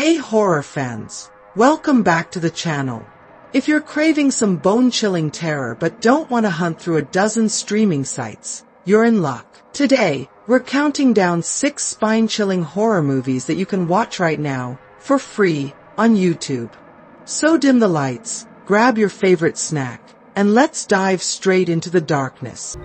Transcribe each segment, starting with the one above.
Hey horror fans, welcome back to the channel. If you're craving some bone-chilling terror but don't want to hunt through a dozen streaming sites, you're in luck. Today, we're counting down 6 spine-chilling horror movies that you can watch right now, for free, on YouTube. So dim the lights, grab your favorite snack, and let's dive straight into the darkness.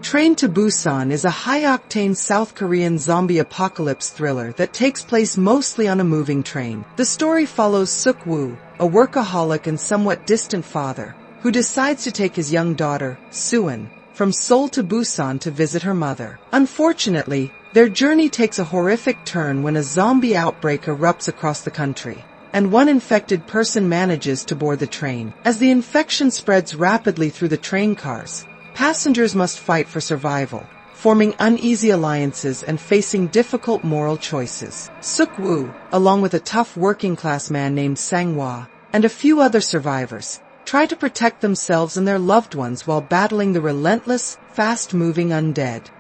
Train to Busan is a high-octane South Korean zombie apocalypse thriller that takes place mostly on a moving train. The story follows Suk-woo, a workaholic and somewhat distant father, who decides to take his young daughter, Suan, from Seoul to Busan to visit her mother. Unfortunately, their journey takes a horrific turn when a zombie outbreak erupts across the country, and one infected person manages to board the train. As the infection spreads rapidly through the train cars, passengers must fight for survival, forming uneasy alliances and facing difficult moral choices. Suk-woo, along with a tough working-class man named Sang-hwa, and a few other survivors, try to protect themselves and their loved ones while battling the relentless, fast-moving undead.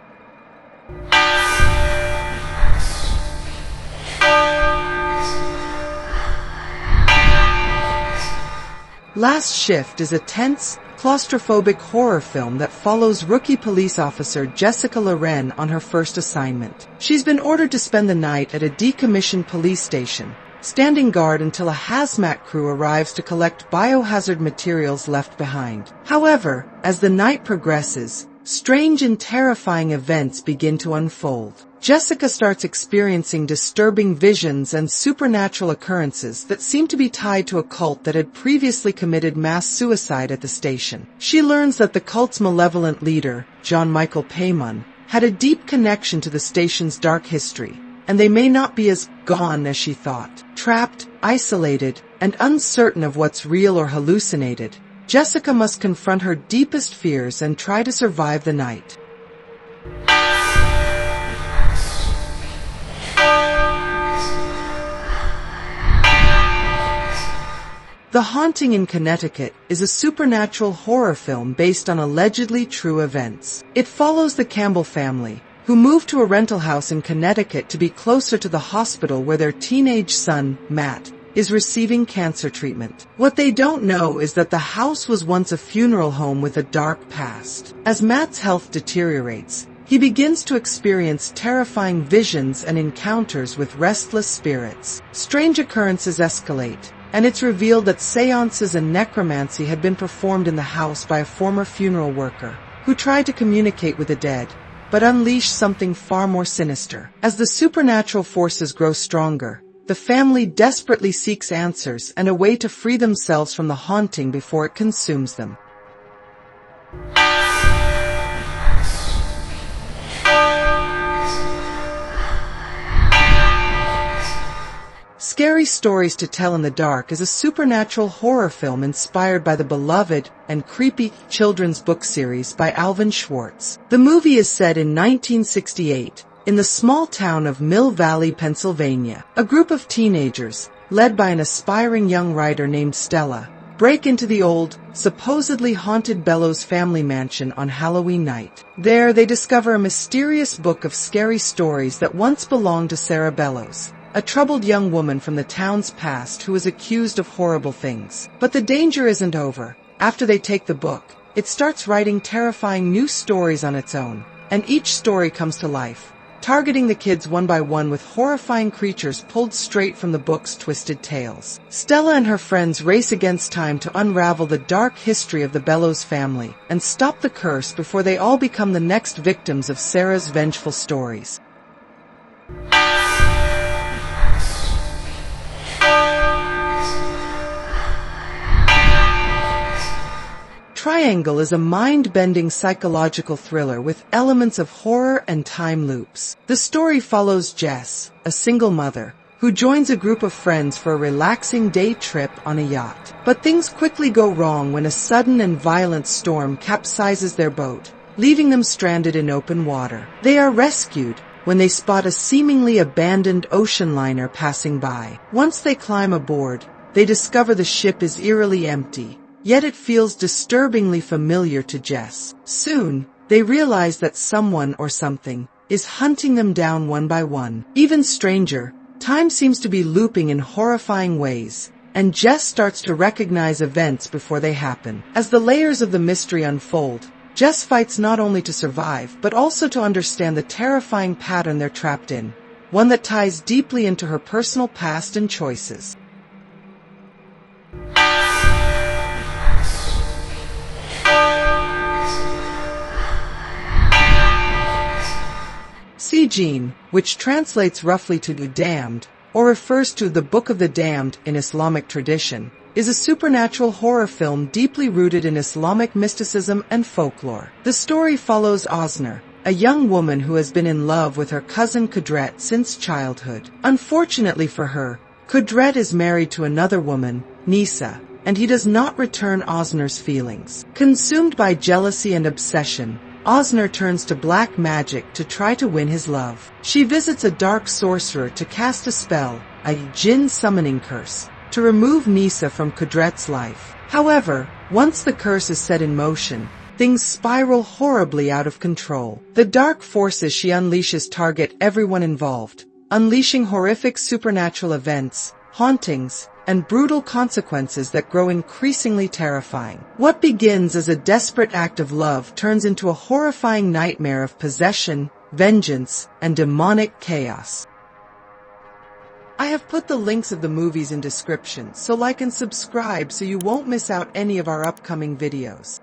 Last Shift is a tense, claustrophobic horror film that follows rookie police officer Jessica Loren on her first assignment. She's been ordered to spend the night at a decommissioned police station, standing guard until a hazmat crew arrives to collect biohazard materials left behind. However, as the night progresses, strange and terrifying events begin to unfold. Jessica starts experiencing disturbing visions and supernatural occurrences that seem to be tied to a cult that had previously committed mass suicide at the station. She learns that the cult's malevolent leader, John Michael Payman, had a deep connection to the station's dark history, and they may not be as gone as she thought. Trapped, isolated, and uncertain of what's real or hallucinated, Jessica must confront her deepest fears and try to survive the night. The Haunting in Connecticut is a supernatural horror film based on allegedly true events. It follows the Campbell family, who moved to a rental house in Connecticut to be closer to the hospital where their teenage son, Matt, is receiving cancer treatment. What they don't know is that the house was once a funeral home with a dark past. As Matt's health deteriorates, he begins to experience terrifying visions and encounters with restless spirits. Strange occurrences escalate, and it's revealed that seances and necromancy had been performed in the house by a former funeral worker, who tried to communicate with the dead, but unleashed something far more sinister. As the supernatural forces grow stronger, the family desperately seeks answers and a way to free themselves from the haunting before it consumes them. Scary Stories to Tell in the Dark is a supernatural horror film inspired by the beloved and creepy children's book series by Alvin Schwartz. The movie is set in 1968 in the small town of Mill Valley, Pennsylvania. A group of teenagers, led by an aspiring young writer named Stella, break into the old, supposedly haunted Bellows family mansion on Halloween night. There, they discover a mysterious book of scary stories that once belonged to Sarah Bellows, a troubled young woman from the town's past who is accused of horrible things. But the danger isn't over. After they take the book, it starts writing terrifying new stories on its own, and each story comes to life, targeting the kids one by one with horrifying creatures pulled straight from the book's twisted tales. Stella and her friends race against time to unravel the dark history of the Bellows family and stop the curse before they all become the next victims of Sarah's vengeful stories. Triangle is a mind-bending psychological thriller with elements of horror and time loops. The story follows Jess, a single mother, who joins a group of friends for a relaxing day trip on a yacht. But things quickly go wrong when a sudden and violent storm capsizes their boat, leaving them stranded in open water. They are rescued when they spot a seemingly abandoned ocean liner passing by. Once they climb aboard, they discover the ship is eerily empty, yet it feels disturbingly familiar to Jess. Soon, they realize that someone or something is hunting them down one by one. Even stranger, time seems to be looping in horrifying ways, and Jess starts to recognize events before they happen. As the layers of the mystery unfold, Jess fights not only to survive, but also to understand the terrifying pattern they're trapped in, one that ties deeply into her personal past and choices. Sijin, which translates roughly to the damned, or refers to the Book of the Damned in Islamic tradition, is a supernatural horror film deeply rooted in Islamic mysticism and folklore. The story follows Osner, a young woman who has been in love with her cousin Kudret since childhood. Unfortunately for her, Kudret is married to another woman, Nisa, and he does not return Osner's feelings. Consumed by jealousy and obsession, Osner turns to black magic to try to win his love. She visits a dark sorcerer to cast a spell, a jinn summoning curse, to remove Nisa from Kudret's life. However, once the curse is set in motion, things spiral horribly out of control. The dark forces she unleashes target everyone involved, unleashing horrific supernatural events, hauntings, and brutal consequences that grow increasingly terrifying. What begins as a desperate act of love turns into a horrifying nightmare of possession, vengeance, and demonic chaos. I have put the links of the movies in description, so like and subscribe so you won't miss out any of our upcoming videos.